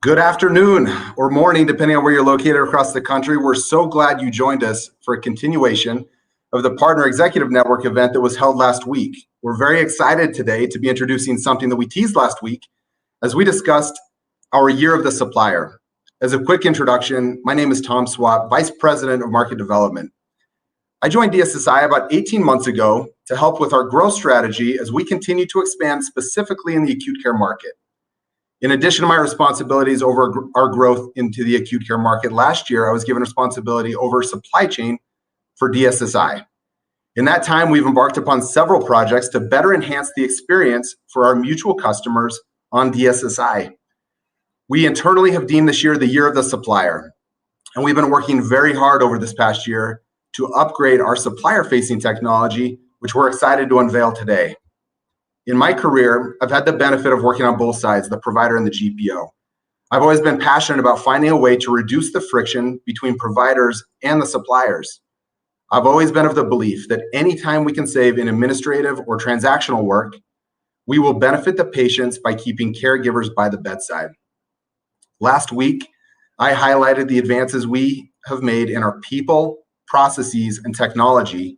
Good afternoon or morning, depending on where you're located across the country. We're so glad you joined us for a continuation of the Partner Executive Network event that was held last week. We're very excited today to be introducing something that we teased last week as we discussed our Year of the Supplier. As a quick introduction, my name is Tom Swapp, Vice President of Market Development. I joined DSSI about 18 months ago to help with our growth strategy as we continue to expand specifically in the acute care market. In addition to my responsibilities over our growth into the acute care market, last year I was given responsibility over supply chain for DSSI. In that time, we've embarked upon several projects to better enhance the experience for our mutual customers on DSSI. We internally have deemed this year the Year of the Supplier, and we've been working very hard over this past year to upgrade our supplier-facing technology, which we're excited to unveil today. In my career, I've had the benefit of working on both sides, the provider and the GPO. I've always been passionate about finding a way to reduce the friction between providers and the suppliers. I've always been of the belief that anytime we can save in administrative or transactional work, we will benefit the patients by keeping caregivers by the bedside. Last week, I highlighted the advances we have made in our people, processes, and technology.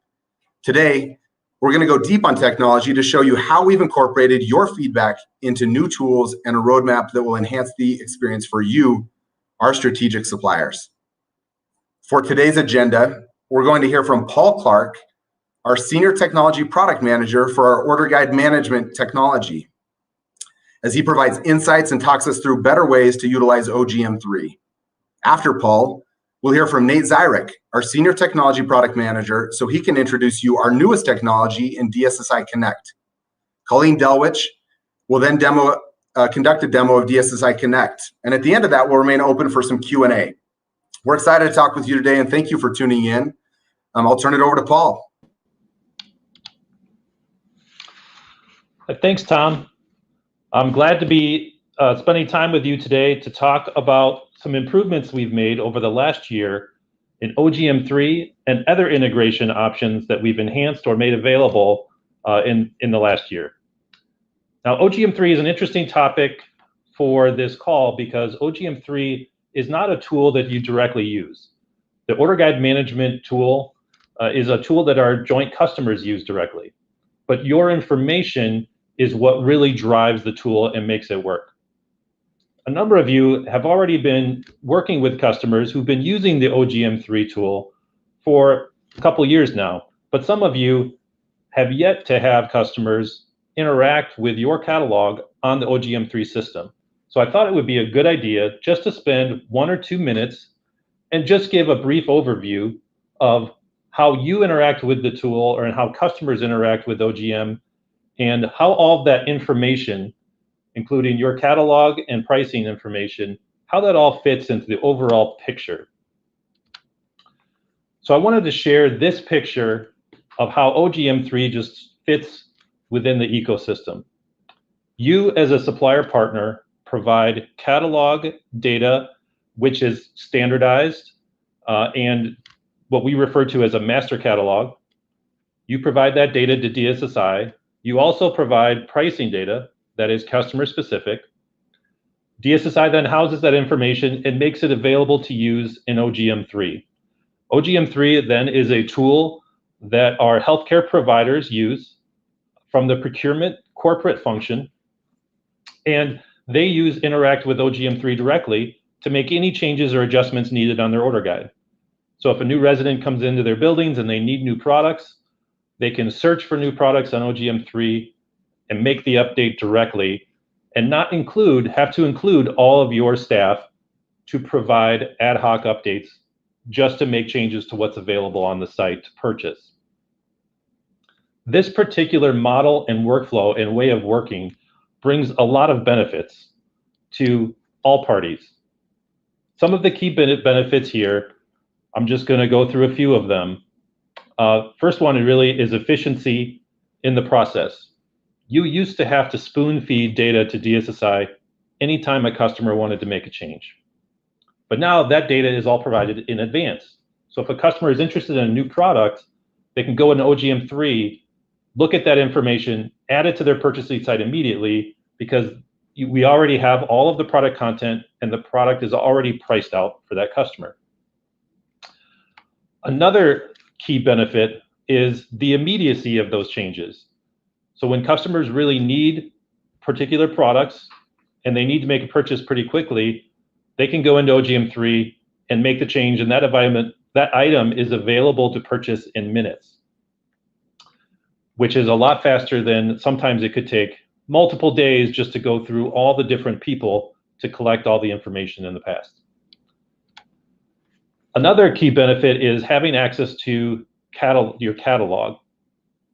Today, we're going to go deep on technology to show you how we've incorporated your feedback into new tools and a roadmap that will enhance the experience for you, our strategic suppliers. For today's agenda, we're going to hear from Paul Clark, our Senior Technology Product Manager for our Order Guide Management technology, as he provides insights and talks us through better ways to utilize OGM3. After Paul, we'll hear from Nate Zyrek, our Senior Technology Product Manager, so he can introduce you our newest technology in DSSI Connect. Colleen Delwich will then conduct a demo of DSSI Connect. And at the end of that, we'll remain open for some Q&A. We're excited to talk with you today, and thank you for tuning in. I'll turn it over to Paul. Thanks, Tom. I'm glad to be spending time with you today to talk about some improvements we've made over the last year in OGM3 and other integration options that we've enhanced or made available in the last year. Now, OGM3 is an interesting topic for this call because OGM3 is not a tool that you directly use. The Order Guide Management tool is a tool that our joint customers use directly, but your information is what really drives the tool and makes it work. A number of you have already been working with customers who've been using the OGM3 tool for a couple years now, but some of you have yet to have customers interact with your catalog on the OGM3 system. So I thought it would be a good idea just to spend 1 or 2 minutes and just give a brief overview of how you interact with the tool or how customers interact with OGM and how all of that information, including your catalog and pricing information, how that all fits into the overall picture. So I wanted to share this picture of how OGM3 just fits within the ecosystem. You as a supplier partner provide catalog data, which is standardized and what we refer to as a master catalog. You provide that data to DSSI. You also provide pricing data that is customer specific. DSSI then houses that information and makes it available to use in OGM3. OGM3 then is a tool that our healthcare providers use from the procurement corporate function, and they interact with OGM3 directly to make any changes or adjustments needed on their order guide. So if a new resident comes into their buildings and they need new products, they can search for new products on OGM3 and make the update directly and not have to include all of your staff to provide ad hoc updates just to make changes to what's available on the site to purchase. This particular model and workflow and way of working brings a lot of benefits to all parties. Some of the key benefits here, I'm just going to go through a few of them. First one really is efficiency in the process. You used to have to spoon feed data to DSSI anytime a customer wanted to make a change. But now that data is all provided in advance. So if a customer is interested in a new product, they can go into OGM3, look at that information, add it to their purchasing site immediately because we already have all of the product content and the product is already priced out for that customer. Another key benefit is the immediacy of those changes. So when customers really need particular products and they need to make a purchase pretty quickly, they can go into OGM3 and make the change, and that item is available to purchase in minutes, which is a lot faster than sometimes it could take multiple days just to go through all the different people to collect all the information in the past. Another key benefit is having access to your catalog.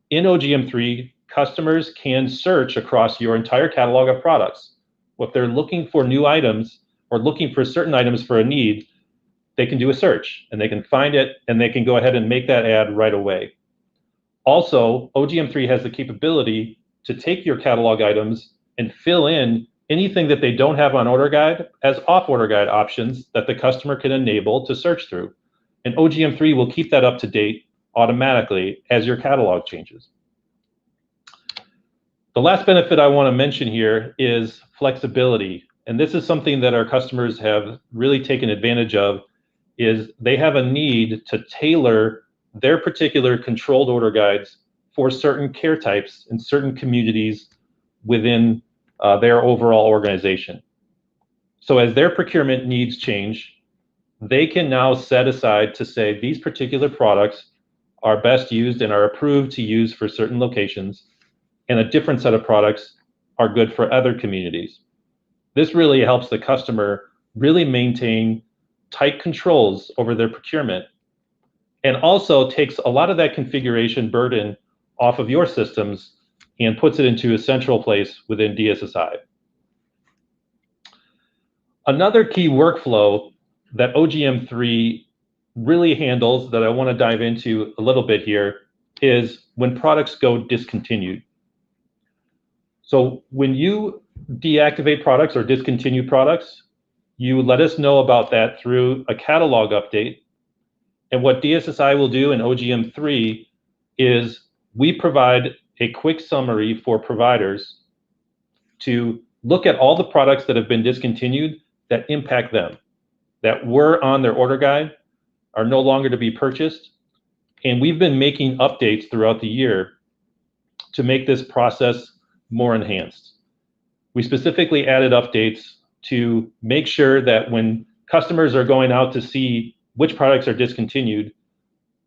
In OGM3, customers can search across your entire catalog of products. If they're looking for new items or looking for certain items for a need, they can do a search and they can find it and they can go ahead and make that ad right away. Also, OGM3 has the capability to take your catalog items and fill in anything that they don't have on order guide as off order guide options that the customer can enable to search through. And OGM3 will keep that up to date automatically as your catalog changes. The last benefit I want to mention here is flexibility. And this is something that our customers have really taken advantage of, is they have a need to tailor their particular controlled order guides for certain care types and certain communities within their overall organization. So as their procurement needs change, they can now set aside to say these particular products are best used and are approved to use for certain locations, and a different set of products are good for other communities. This really helps the customer really maintain tight controls over their procurement, and also takes a lot of that configuration burden off of your systems and puts it into a central place within DSSI. Another key workflow that OGM3 really handles that I want to dive into a little bit here is when products go discontinued. So when you deactivate products or discontinue products, you let us know about that through a catalog update. And what DSSI will do in OGM3 is we provide a quick summary for providers to look at all the products that have been discontinued that impact them, that were on their order guide, are no longer to be purchased. And we've been making updates throughout the year to make this process more enhanced. We specifically added updates to make sure that when customers are going out to see which products are discontinued,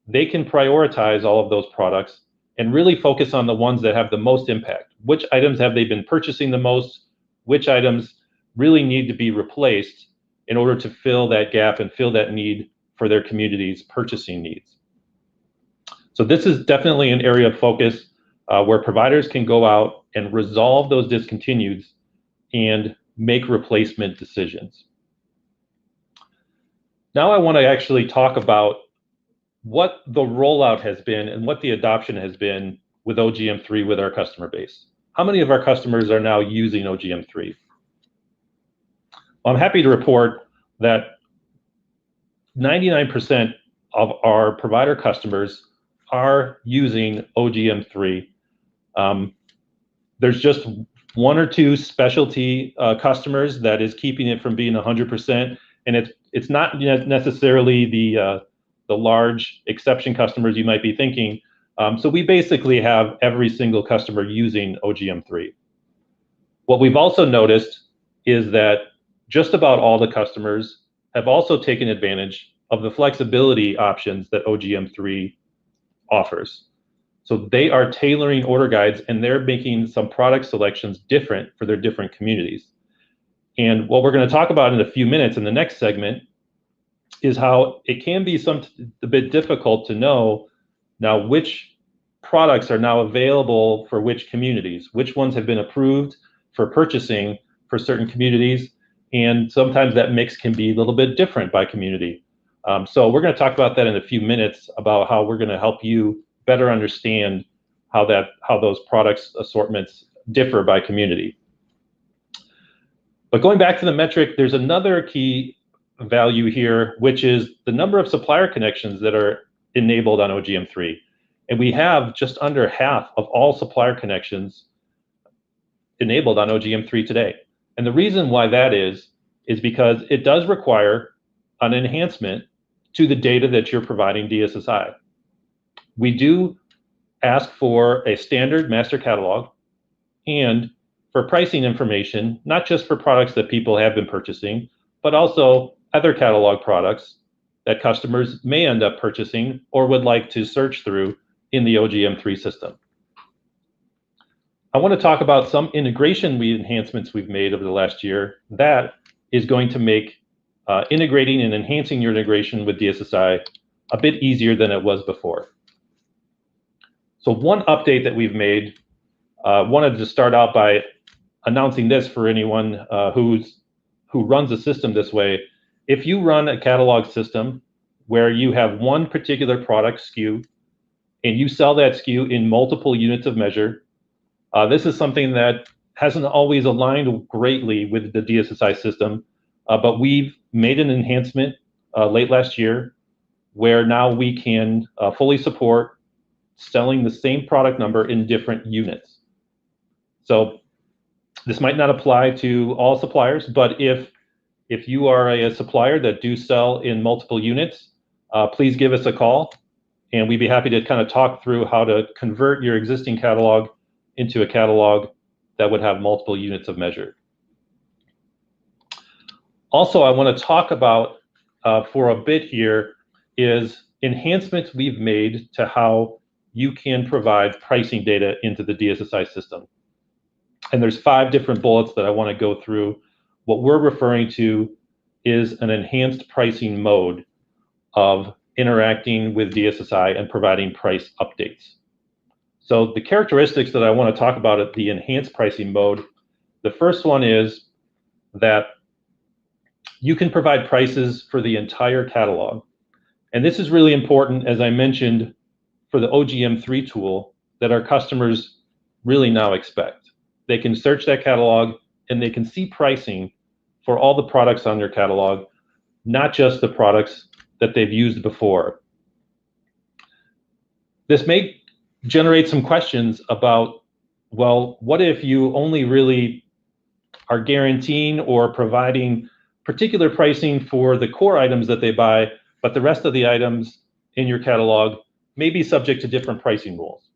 they can prioritize all of those products and really focus on the ones that have the most impact. Which items have they been purchasing the most? Which items really need to be replaced in order to fill that gap and fill that need for their community's purchasing needs? So this is definitely an area of focus where providers can go out and resolve those discontinueds and make replacement decisions. Now I want to actually talk about what the rollout has been and what the adoption has been with OGM3 with our customer base. How many of our customers are now using OGM3? Well, I'm happy to report that 99% of our provider customers are using OGM3. There's just one or two specialty customers that is keeping it from being 100%, and it's not necessarily the large exception customers you might be thinking. So we basically have every single customer using OGM3. What we've also noticed is that just about all the customers have also taken advantage of the flexibility options that OGM3 offers. So they are tailoring order guides and they're making some product selections different for their different communities. And what we're going to talk about in a few minutes in the next segment is how it can be a bit difficult to know now which products are now available for which communities, which ones have been approved for purchasing for certain communities, and sometimes that mix can be a little bit different by community. So we're going to talk about that in a few minutes about how we're going to help you better understand how those products assortments differ by community. But going back to the metric, there's another key value here, which is the number of supplier connections that are enabled on OGM3. And we have just under half of all supplier connections enabled on OGM3 today. And the reason why that is because it does require an enhancement to the data that you're providing DSSI. We do ask for a standard master catalog and for pricing information, not just for products that people have been purchasing, but also other catalog products that customers may end up purchasing or would like to search through in the OGM3 system. I want to talk about some integration enhancements we've made over the last year that is going to make integrating and enhancing your integration with DSSI a bit easier than it was before. So one update that we've made, wanted to start out by announcing this for anyone who runs a system this way. If you run a catalog system where you have one particular product SKU and you sell that SKU in multiple units of measure, this is something that hasn't always aligned greatly with the DSSI system, but we've made an enhancement late last year where now we can fully support selling the same product number in different units. So this might not apply to all suppliers, but if you are a supplier that do sell in multiple units, please give us a call and we'd be happy to kind of talk through how to convert your existing catalog into a catalog that would have multiple units of measure. Also, I want to talk about for a bit here is enhancements we've made to how you can provide pricing data into the DSSI system. And there's 5 different bullets that I want to go through. What we're referring to is an enhanced pricing mode of interacting with DSSI and providing price updates. So the characteristics that I want to talk about at the enhanced pricing mode, the first one is that you can provide prices for the entire catalog. And this is really important, as I mentioned, for the OGM3 tool that our customers really now expect. They can search that catalog and they can see pricing for all the products on their catalog, not just the products that they've used before. This may generate some questions about, well, what if you only really are guaranteeing or providing particular pricing for the core items that they buy, but the rest of the items in your catalog may be subject to different pricing rules.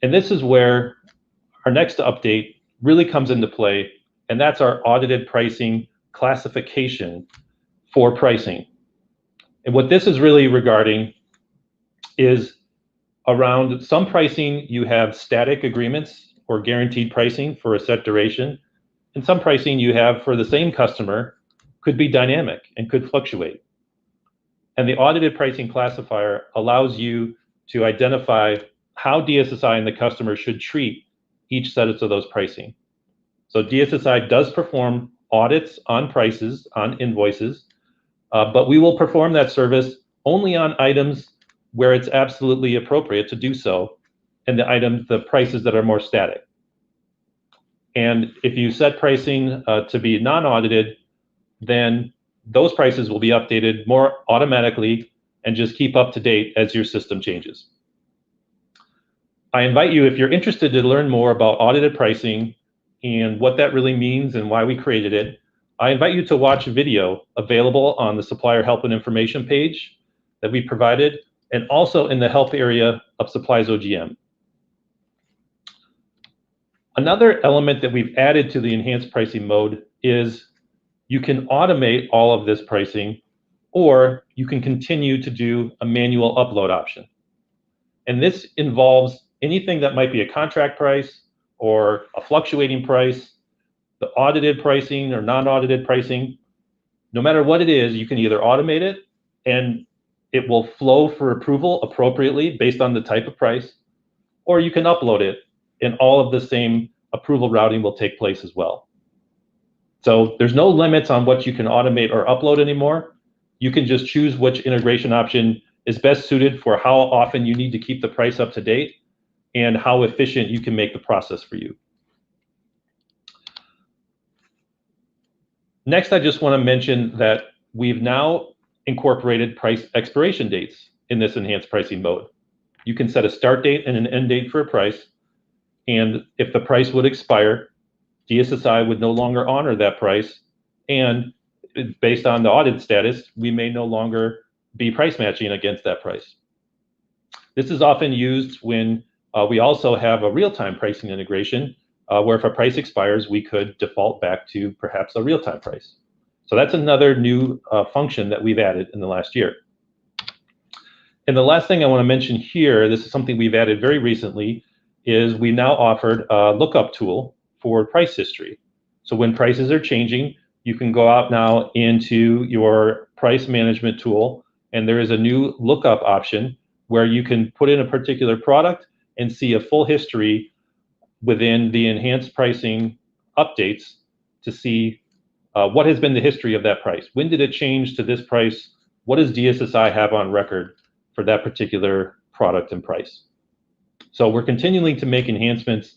And this is where our next update really comes into play, and that's our audited pricing classification for pricing. And what this is really regarding is around some pricing, you have static agreements or guaranteed pricing for a set duration, and some pricing you have for the same customer could be dynamic and could fluctuate. And the audited pricing classifier allows you to identify how DSSI and the customer should treat each set of those pricing. So DSSI does perform audits on prices, on invoices, but we will perform that service only on items where it's absolutely appropriate to do so, and the prices that are more static. And if you set pricing to be non-audited, then those prices will be updated more automatically and just keep up to date as your system changes. I invite you, if you're interested to learn more about audited pricing and what that really means and why we created it, I invite you to watch a video available on the supplier help and information page that we provided, and also in the help area of Supplies OGM. Another element that we've added to the enhanced pricing mode is you can automate all of this pricing, or you can continue to do a manual upload option. And this involves anything that might be a contract price or a fluctuating price, the audited pricing or non-audited pricing. No matter what it is, you can either automate it and it will flow for approval appropriately based on the type of price, or you can upload it and all of the same approval routing will take place as well. So there's no limits on what you can automate or upload anymore. You can just choose which integration option is best suited for how often you need to keep the price up to date and how efficient you can make the process for you. Next, I just want to mention that we've now incorporated price expiration dates in this enhanced pricing mode. You can set a start date and an end date for a price, and if the price would expire, DSSI would no longer honor that price, and based on the audit status, we may no longer be price matching against that price. This is often used when we also have a real-time pricing integration, where if a price expires, we could default back to perhaps a real-time price. So that's another new function that we've added in the last year. And the last thing I want to mention here, this is something we've added very recently, is we now offered a lookup tool for price history. So when prices are changing, you can go out now into your price management tool, and there is a new lookup option where you can put in a particular product and see a full history within the enhanced pricing updates to see what has been the history of that price. When did it change to this price? What does DSSI have on record for that particular product and price? So we're continuing to make enhancements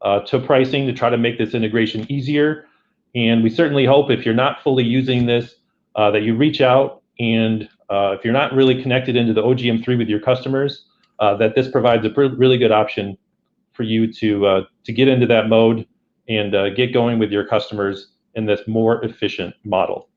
to pricing to try to make this integration easier. And we certainly hope if you're not fully using this, that you reach out, and if you're not really connected into the OGM3 with your customers, that this provides a really good option for you to get into that mode and get going with your customers in this more efficient model.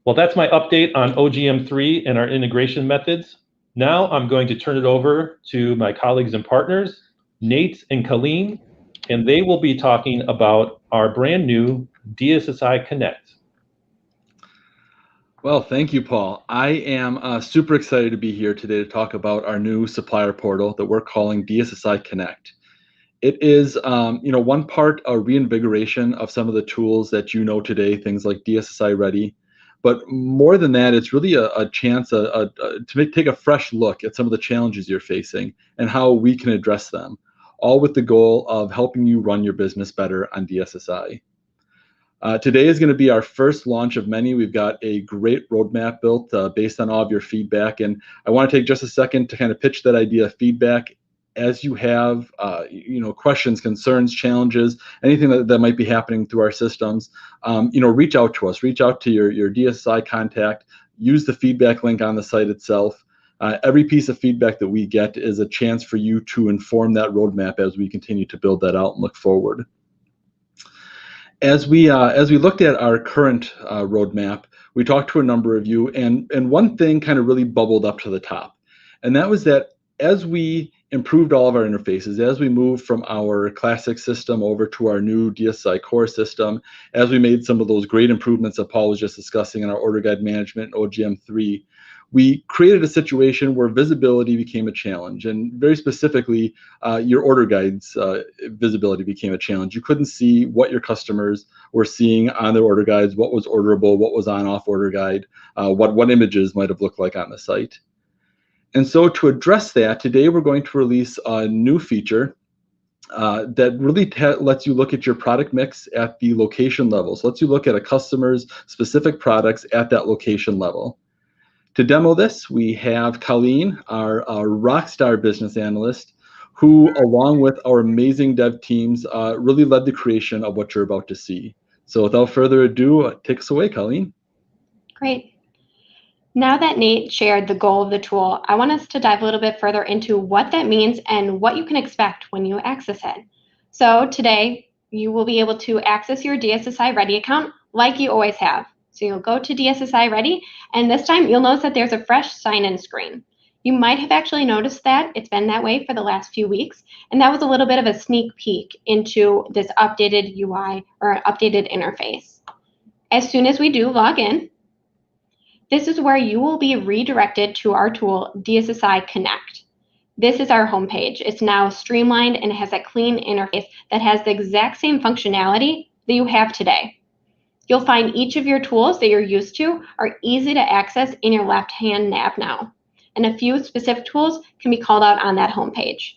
Well, that's my update on OGM3 and our integration methods. Now I'm going to turn it over to my colleagues and partners, Nate and Colleen, and they will be talking about our brand new DSSI Connect. Well, thank you, Paul. I am super excited to be here today to talk about our new supplier portal that we're calling DSSI Connect. It is, one part a reinvigoration of some of the tools that you know today, things like DSSI Ready. But more than that, it's really a chance to take a fresh look at some of the challenges you're facing and how we can address them, all with the goal of helping you run your business better on DSSI. Today is going to be our first launch of many. We've got a great roadmap built based on all of your feedback, and I want to take just a second to kind of pitch that idea of feedback. As you have questions, concerns, challenges, anything that might be happening through our systems, reach out to us. Reach out to your DSSI contact. Use the feedback link on the site itself. Every piece of feedback that we get is a chance for you to inform that roadmap as we continue to build that out and look forward. As we looked at our current roadmap, we talked to a number of you, and one thing kind of really bubbled up to the top, and that was that as we improved all of our interfaces, as we moved from our classic system over to our new DSSI core system, as we made some of those great improvements that Paul was just discussing in our order guide management, OGM3, we created a situation where visibility became a challenge, and very specifically, your order guides visibility became a challenge. You couldn't see what your customers were seeing on their order guides, what was orderable, what was on/off order guide, what images might have looked like on the site. And so to address that, today we're going to release a new feature that really lets you look at your product mix at the location level. So lets you look at a customer's specific products at that location level. To demo this, we have Colleen, our rockstar business analyst, who, along with our amazing dev teams, really led the creation of what you're about to see. So without further ado, take us away, Colleen. Great. Now that Nate shared the goal of the tool, I want us to dive a little bit further into what that means and what you can expect when you access it. So today, you will be able to access your DSSI Ready account like you always have. So you'll go to DSSI Ready, and this time you'll notice that there's a fresh sign-in screen. You might have actually noticed that it's been that way for the last few weeks, and that was a little bit of a sneak peek into this updated UI or updated interface. As soon as we do log in, this is where you will be redirected to our tool, DSSI Connect. This is our homepage. It's now streamlined and it has a clean interface that has the exact same functionality that you have today. You'll find each of your tools that you're used to are easy to access in your left-hand nav now, and a few specific tools can be called out on that homepage.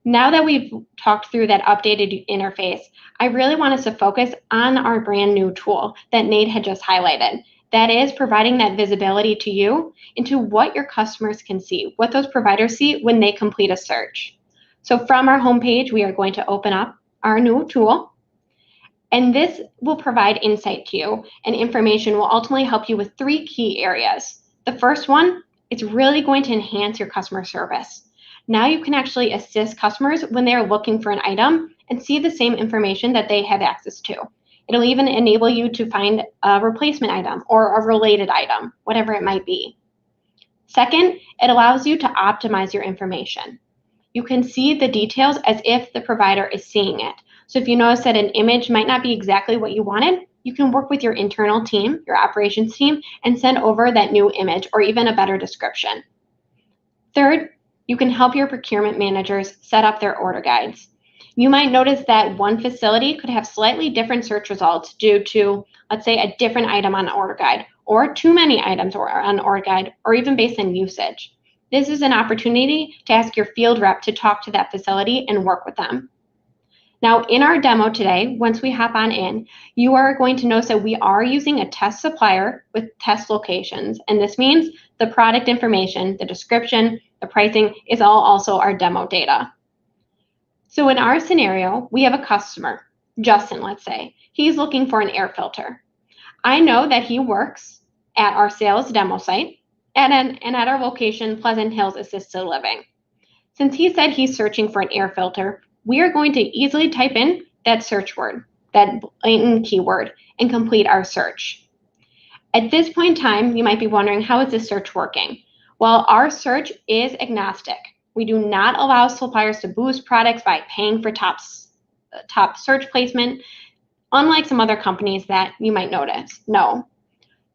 Now that we've talked through that updated interface, I really want us to focus on our brand new tool that Nate had just highlighted. That is providing that visibility to you into what your customers can see, what those providers see when they complete a search. So from our homepage, we are going to open up our new tool, and this will provide insight to you, and information will ultimately help you with 3 key areas. The first one, it's really going to enhance your customer service. Now you can actually assist customers when they're looking for an item and see the same information that they have access to. It'll even enable you to find a replacement item or a related item, whatever it might be. Second, it allows you to optimize your information. You can see the details as if the provider is seeing it. So if you notice that an image might not be exactly what you wanted, you can work with your internal team, your operations team, and send over that new image or even a better description. Third, you can help your procurement managers set up their order guides. You might notice that one facility could have slightly different search results due to, let's say, a different item on the order guide, or too many items on the order guide, or even based on usage. This is an opportunity to ask your field rep to talk to that facility and work with them. Now, in our demo today, once we hop on in, you are going to notice that we are using a test supplier with test locations. And this means the product information, the description, the pricing is all also our demo data. So in our scenario, we have a customer, Justin, let's say. He's looking for an air filter. I know that he works at our sales demo site and at our location, Pleasant Hills Assisted Living. Since he said he's searching for an air filter, we are going to easily type in that search word, that blatant keyword, and complete our search. At this point in time, you might be wondering, how is this search working? Well, our search is agnostic. We do not allow suppliers to boost products by paying for top search placement, unlike some other companies that you might notice. No.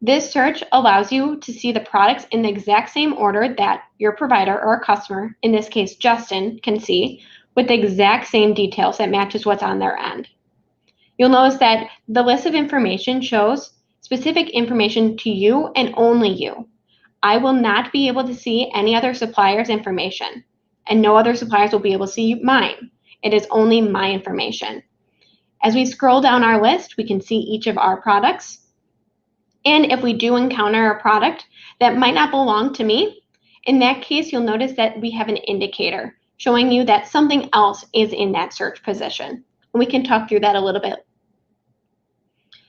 This search allows you to see the products in the exact same order that your provider or customer, in this case Justin, can see, with the exact same details that matches what's on their end. You'll notice that the list of information shows specific information to you and only you. I will not be able to see any other supplier's information, and no other suppliers will be able to see mine. It is only my information. As we scroll down our list, we can see each of our products. And if we do encounter a product that might not belong to me, in that case, you'll notice that we have an indicator showing you that something else is in that search position. And we can talk through that a little bit.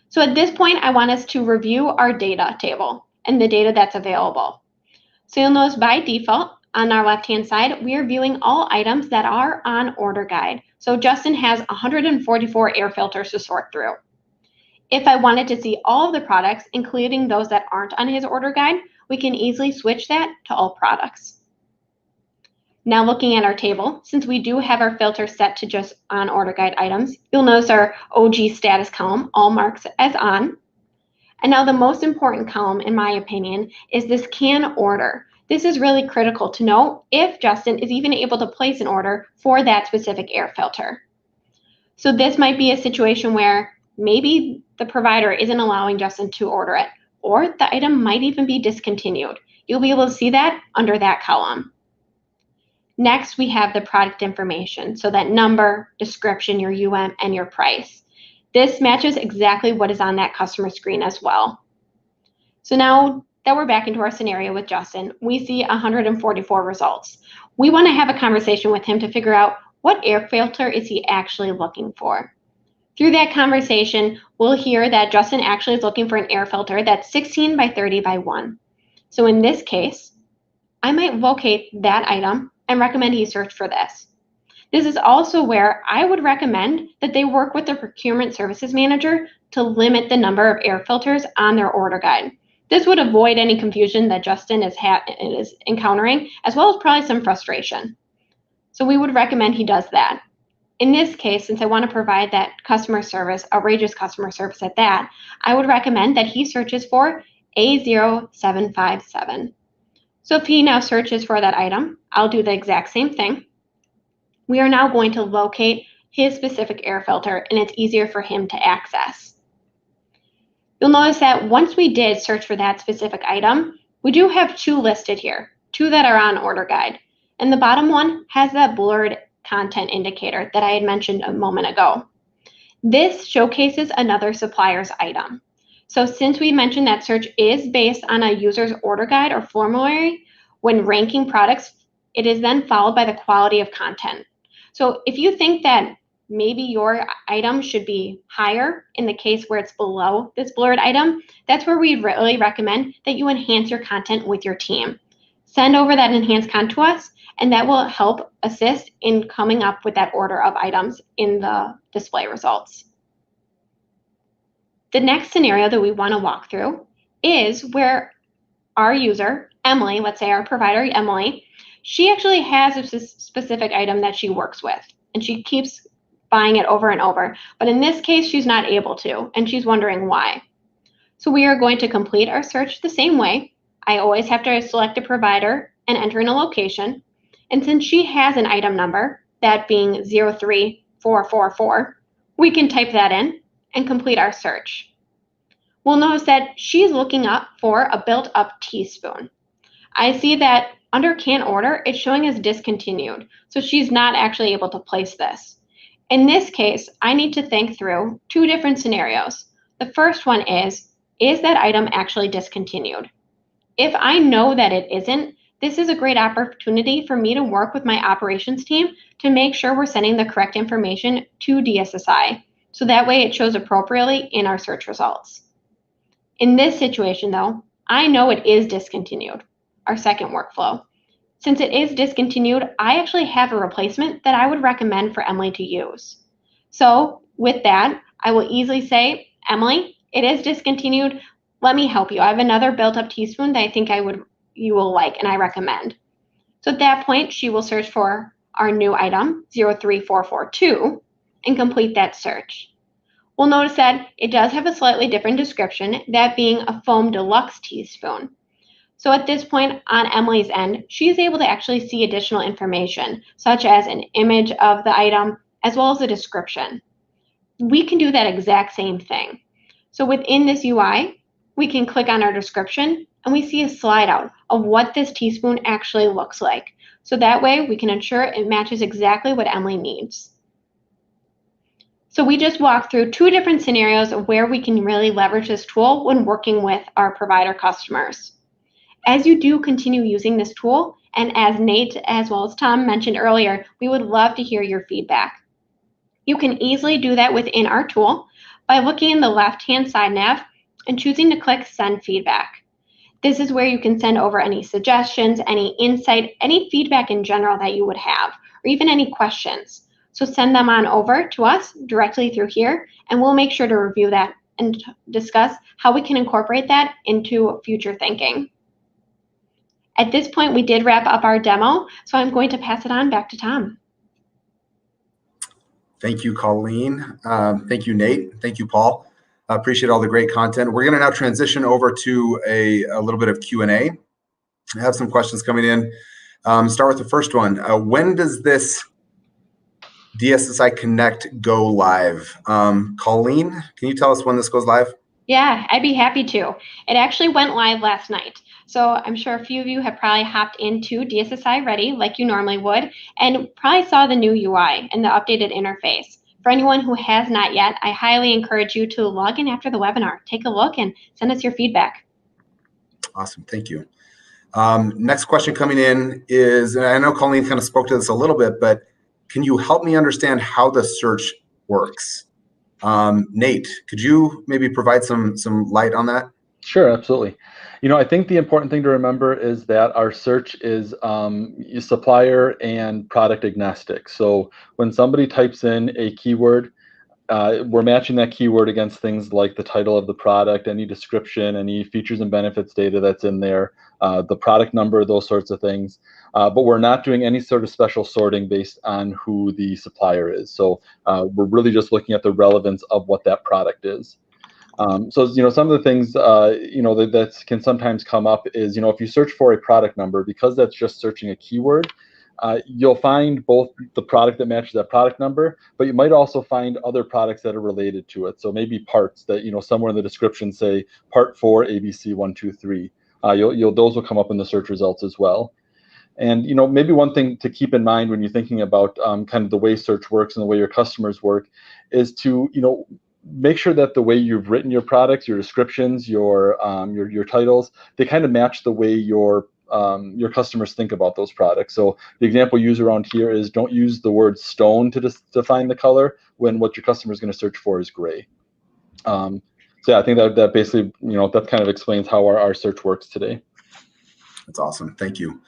So at this point, I want us to review our data table and the data that's available. So you'll notice by default, on our left-hand side, we are viewing all items that are on order guide. So Justin has 144 air filters to sort through. If I wanted to see all of the products, including those that aren't on his order guide, we can easily switch that to all products. Now looking at our table, since we do have our filter set to just on order guide items, you'll notice our OG status column all marks as on. And now the most important column, in my opinion, is this can order. This is really critical to know if Justin is even able to place an order for that specific air filter. So this might be a situation where maybe the provider isn't allowing Justin to order it, or the item might even be discontinued. You'll be able to see that under that column. Next, we have the product information, so that number, description, your UM, and your price. This matches exactly what is on that customer screen as well. So now that we're back into our scenario with Justin, we see 144 results. We want to have a conversation with him to figure out what air filter is he actually looking for. Through that conversation, we'll hear that Justin actually is looking for an air filter that's 16 by 30 by 1. So in this case, I might locate that item and recommend he search for this. This is also where I would recommend that they work with their procurement services manager to limit the number of air filters on their order guide. This would avoid any confusion that Justin is encountering, as well as probably some frustration. So we would recommend he does that. In this case, since I want to provide that customer service, outrageous customer service at that, I would recommend that he searches for A0757. So if he now searches for that item, I'll do the exact same thing. We are now going to locate his specific air filter, and it's easier for him to access. You'll notice that once we did search for that specific item, we do have two listed here, two that are on order guide. And the bottom one has that blurred content indicator that I had mentioned a moment ago. This showcases another supplier's item. So since we mentioned that search is based on a user's order guide or formulary, when ranking products, it is then followed by the quality of content. So if you think that maybe your item should be higher in the case where it's below this blurred item, that's where we really recommend that you enhance your content with your team. Send over that enhanced content to us, and that will help assist in coming up with that order of items in the display results. The next scenario that we want to walk through is where our user, Emily, let's say our provider, Emily, she actually has a specific item that she works with, and she keeps buying it over and over. But in this case, she's not able to, and she's wondering why. So we are going to complete our search the same way. I always have to select a provider and enter in a location. And since she has an item number, that being 03444, we can type that in and complete our search. We'll notice that she's looking up for a built-up teaspoon. I see that under can order, it's showing as discontinued, so she's not actually able to place this. In this case, I need to think through two different scenarios. The first one is that item actually discontinued? If I know that it isn't, this is a great opportunity for me to work with my operations team to make sure we're sending the correct information to DSSI, so that way it shows appropriately in our search results. In this situation though, I know it is discontinued, our second workflow. Since it is discontinued, I actually have a replacement that I would recommend for Emily to use. So with that, I will easily say, Emily, it is discontinued. Let me help you. I have another built-up teaspoon that I think you will like and I recommend. So at that point, she will search for our new item, 03442, and complete that search. We'll notice that it does have a slightly different description, that being a foam deluxe teaspoon. So at this point on Emily's end, she is able to actually see additional information, such as an image of the item, as well as a description. We can do that exact same thing. So within this UI, we can click on our description, and we see a slide out of what this teaspoon actually looks like. So that way, we can ensure it matches exactly what Emily needs. So we just walked through two different scenarios of where we can really leverage this tool when working with our provider customers. As you do continue using this tool, and as Nate as well as Tom mentioned earlier, we would love to hear your feedback. You can easily do that within our tool by looking in the left-hand side nav and choosing to click Send Feedback. This is where you can send over any suggestions, any insight, any feedback in general that you would have, or even any questions. So send them on over to us directly through here, and we'll make sure to review that and discuss how we can incorporate that into future thinking. At this point, we did wrap up our demo, so I'm going to pass it on back to Tom. Thank you, Colleen. Thank you, Nate. Thank you, Paul. I appreciate all the great content. We're going to now transition over to a little bit of Q&A. I have some questions coming in. Start with the first one. When does this DSSI Connect go live? Colleen, can you tell us when this goes live? Yeah, I'd be happy to. It actually went live last night. So I'm sure a few of you have probably hopped into DSSI Ready like you normally would, and probably saw the new UI and the updated interface. For anyone who has not yet, I highly encourage you to log in after the webinar. Take a look and send us your feedback. Awesome, thank you. Next question coming in is, and I know Colleen kind of spoke to this a little bit, but can you help me understand how the search works? Nate, could you maybe provide some light on that? Sure, absolutely. I think the important thing to remember is that our search is supplier and product agnostic. So when somebody types in a keyword, we're matching that keyword against things like the title of the product, any description, any features and benefits data that's in there, the product number, those sorts of things. But we're not doing any sort of special sorting based on who the supplier is. So we're really just looking at the relevance of what that product is. So some of the things that can sometimes come up is if you search for a product number, because that's just searching a keyword, you'll find both the product that matches that product number, but you might also find other products that are related to it. So maybe parts that somewhere in the description say part 4 ABC 123. Those will come up in the search results as well. And maybe one thing to keep in mind when you're thinking about kind of the way search works and the way your customers work is to make sure that the way you've written your products, your descriptions, your titles, they kind of match the way your customers think about those products. So the example used around here is don't use the word stone to define the color when what your customer is going to search for is gray. So yeah, I think that basically that kind of explains how our search works today. That's awesome. Thank you.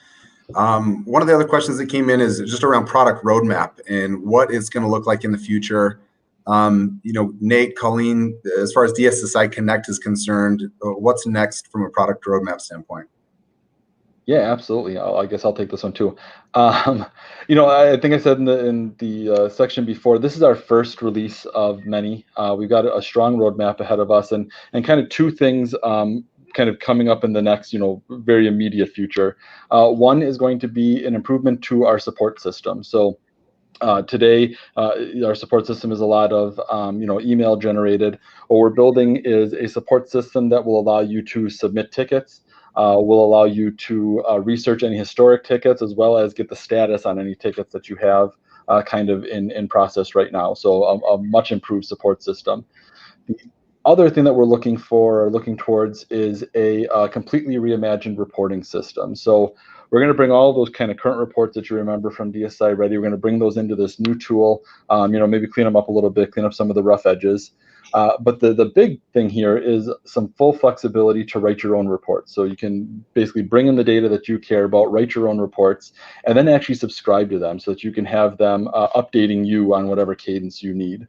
One of the other questions that came in is just around product roadmap and what it's going to look like in the future. Nate, Colleen, as far as DSSI Connect is concerned, what's next from a product roadmap standpoint? Yeah, absolutely. I guess I'll take this one too. I think I said in the section before, this is our first release of many. We've got a strong roadmap ahead of us, and kind of two things kind of coming up in the next, very immediate future. One is going to be an improvement to our support system. So today, our support system is a lot of email generated. What we're building is a support system that will allow you to submit tickets. Will allow you to research any historic tickets, as well as get the status on any tickets that you have kind of in process right now. So a much improved support system. The other thing that we're looking towards is a completely reimagined reporting system. So we're going to bring all of those kind of current reports that you remember from DSSI Ready. We're going to bring those into this new tool, maybe clean them up a little bit, clean up some of the rough edges. But the big thing here is some full flexibility to write your own reports. So you can basically bring in the data that you care about, write your own reports, and then actually subscribe to them so that you can have them updating you on whatever cadence you need.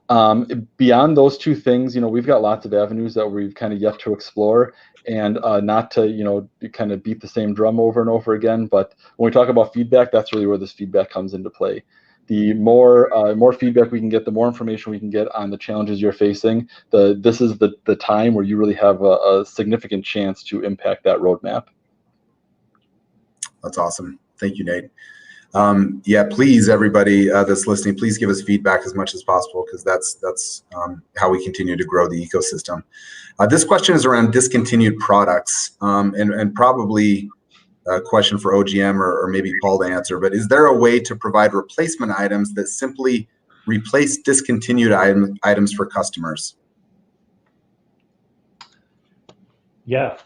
Beyond those two things, we've got lots of avenues that we've kind of yet to explore, and not to, kind of beat the same drum over and over again. But when we talk about feedback, that's really where this feedback comes into play. The more feedback we can get, the more information we can get on the challenges you're facing, this is the time where you really have a significant chance to impact that roadmap. That's awesome. Thank you, Nate. Please, everybody that's listening, please give us feedback as much as possible, because that's how we continue to grow the ecosystem. This question is around discontinued products, and probably a question for OGM or maybe Paul to answer, but is there a way to provide replacement items that simply replace discontinued items for customers? Yeah,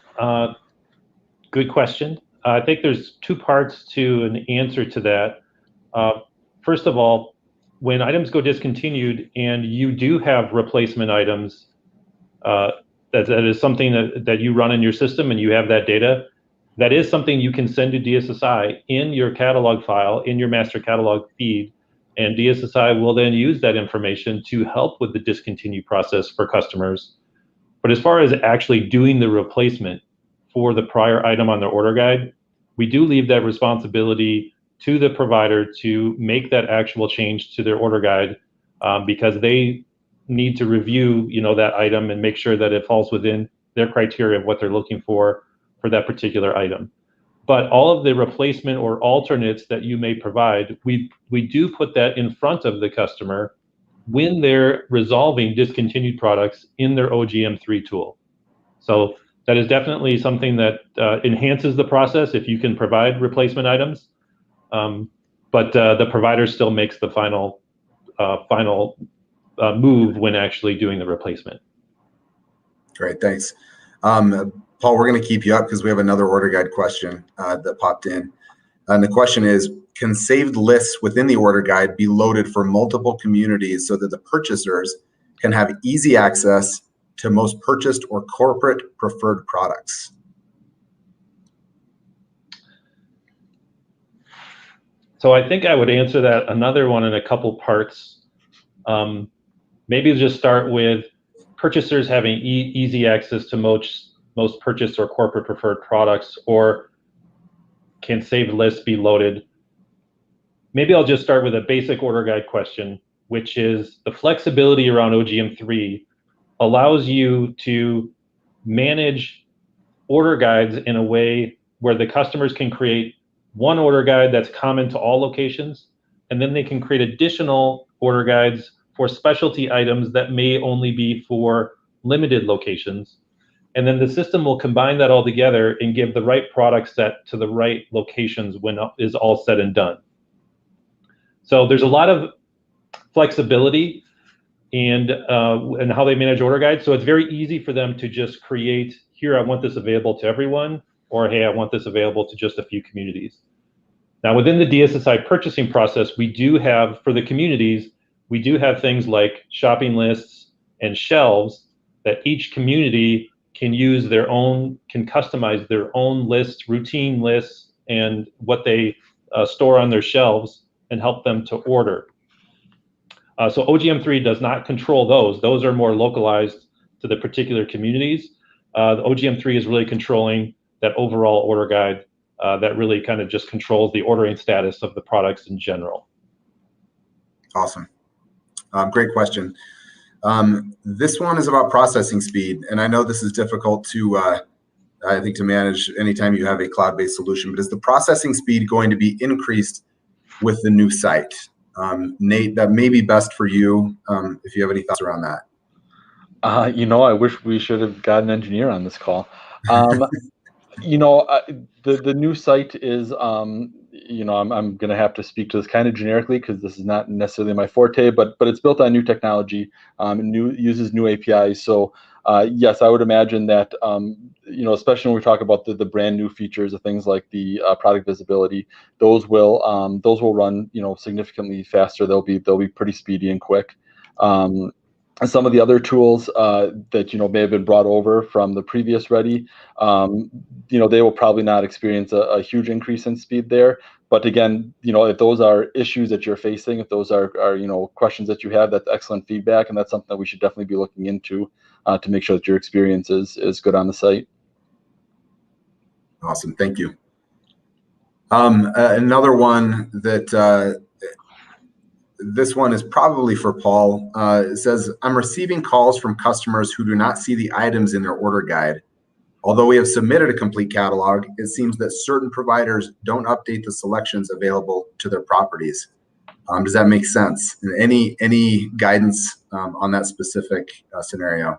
good question. I think there's two parts to an answer to that. First of all, when items go discontinued and you do have replacement items, that is something that you run in your system and you have that data, that is something you can send to DSSI in your catalog file, in your master catalog feed, and DSSI will then use that information to help with the discontinue process for customers. But as far as actually doing the replacement for the prior item on their order guide, we do leave that responsibility to the provider to make that actual change to their order guide, because they need to review, that item and make sure that it falls within their criteria of what they're looking for that particular item. But all of the replacement or alternates that you may provide, we do put that in front of the customer when they're resolving discontinued products in their OGM3 tool. So that is definitely something that enhances the process if you can provide replacement items, but the provider still makes the final move when actually doing the replacement. Great, thanks. Paul, we're going to keep you up because we have another order guide question that popped in. And the question is, can saved lists within the order guide be loaded for multiple communities so that the purchasers can have easy access to most purchased or corporate preferred products? So I think I would answer that another one in a couple parts. Maybe just start with purchasers having easy access to most purchased or corporate preferred products, or can saved lists be loaded? Maybe I'll just start with a basic order guide question, which is the flexibility around OGM3 allows you to manage order guides in a way where the customers can create one order guide that's common to all locations, and then they can create additional order guides for specialty items that may only be for limited locations. And then the system will combine that all together and give the right product set to the right locations when it is all said and done. So there's a lot of flexibility and how they manage order guides. So it's very easy for them to just create, here, I want this available to everyone, or hey, I want this available to just a few communities. Now, within the DSSI purchasing process, we do have, for the communities, we do have things like shopping lists and shelves that each community can use their own, can customize their own lists, routine lists, and what they store on their shelves and help them to order. So OGM3 does not control those. Those are more localized to the particular communities. The OGM3 is really controlling that overall order guide that really kind of just controls the ordering status of the products in general. Awesome. Great question. This one is about processing speed, and I know this is difficult to, I think, to manage anytime you have a cloud-based solution, but is the processing speed going to be increased with the new site? Nate, that may be best for you if you have any thoughts around that. I wish we should have got an engineer on this call. The new site is, I'm going to have to speak to this kind of generically because this is not necessarily my forte, but it's built on new technology, uses new APIs. So yes, I would imagine that, especially when we talk about the brand new features of things like the product visibility, those will run, significantly faster. They'll be pretty speedy and quick. Some of the other tools that may have been brought over from the previous Ready, they will probably not experience a huge increase in speed there. But again, if those are issues that you're facing, if those are questions that you have, that's excellent feedback, and that's something that we should definitely be looking into to make sure that your experience is good on the site. Awesome, thank you. Another one that. This one is probably for Paul. It says, I'm receiving calls from customers who do not see the items in their order guide. Although we have submitted a complete catalog, it seems that certain providers don't update the selections available to their properties. Does that make sense? Any guidance on that specific scenario?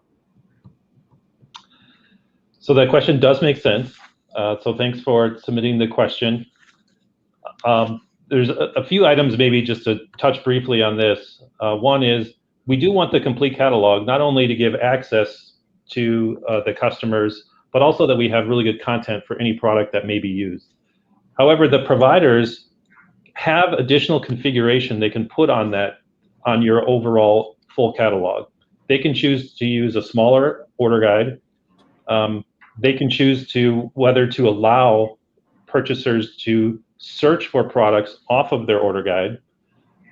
So that question does make sense. So thanks for submitting the question. There's a few items maybe just to touch briefly on this. One is we do want the complete catalog, not only to give access to the customers, but also that we have really good content for any product that may be used. However, the providers have additional configuration they can put on your overall full catalog. They can choose to use a smaller order guide. They can choose whether to allow purchasers to search for products off of their order guide,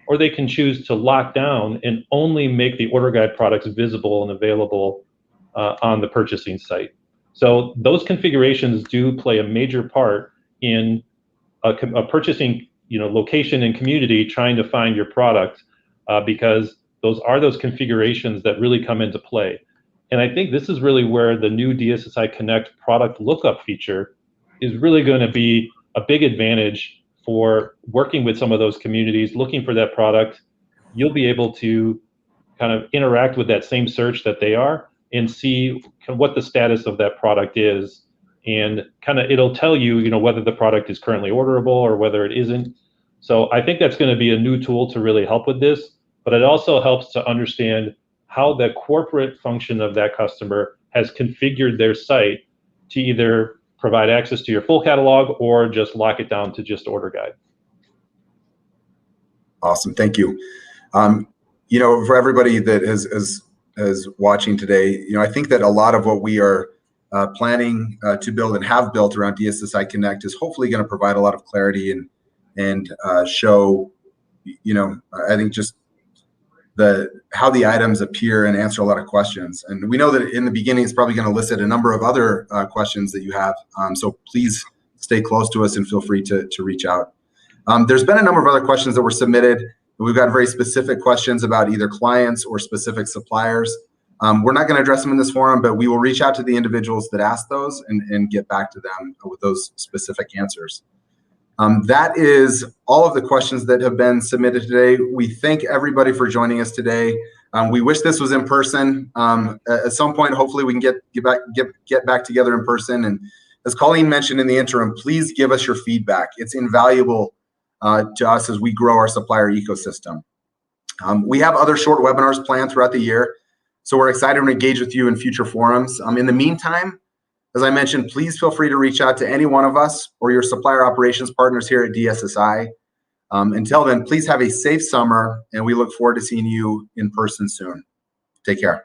or they can choose to lock down and only make the order guide products visible and available on the purchasing site. So those configurations do play a major part in a purchasing location and community trying to find your product because those configurations that really come into play. And I think this is really where the new DSSI Connect product lookup feature is really going to be a big advantage for working with some of those communities, looking for that product. You'll be able to kind of interact with that same search that they are and see what the status of that product is. And kind of it'll tell you, whether the product is currently orderable or whether it isn't. So I think that's going to be a new tool to really help with this, but it also helps to understand how the corporate function of that customer has configured their site to either provide access to your full catalog or just lock it down to just order guide. Awesome, thank you. For everybody that is watching today, I think that a lot of what we are planning to build and have built around DSSI Connect is hopefully going to provide a lot of clarity and show, I think just how the items appear and answer a lot of questions. And we know that in the beginning, it's probably going to elicit a number of other questions that you have. So please stay close to us and feel free to reach out. There's been a number of other questions that were submitted. We've got very specific questions about either clients or specific suppliers. We're not going to address them in this forum, but we will reach out to the individuals that asked those and get back to them with those specific answers. That is all of the questions that have been submitted today. We thank everybody for joining us today. We wish this was in person. At some point, hopefully we can get back together in person. And as Colleen mentioned in the interim, please give us your feedback. It's invaluable to us as we grow our supplier ecosystem. We have other short webinars planned throughout the year, so we're excited to engage with you in future forums. In the meantime, as I mentioned, please feel free to reach out to any one of us or your supplier operations partners here at DSSI. Until then, please have a safe summer, and we look forward to seeing you in person soon. Take care.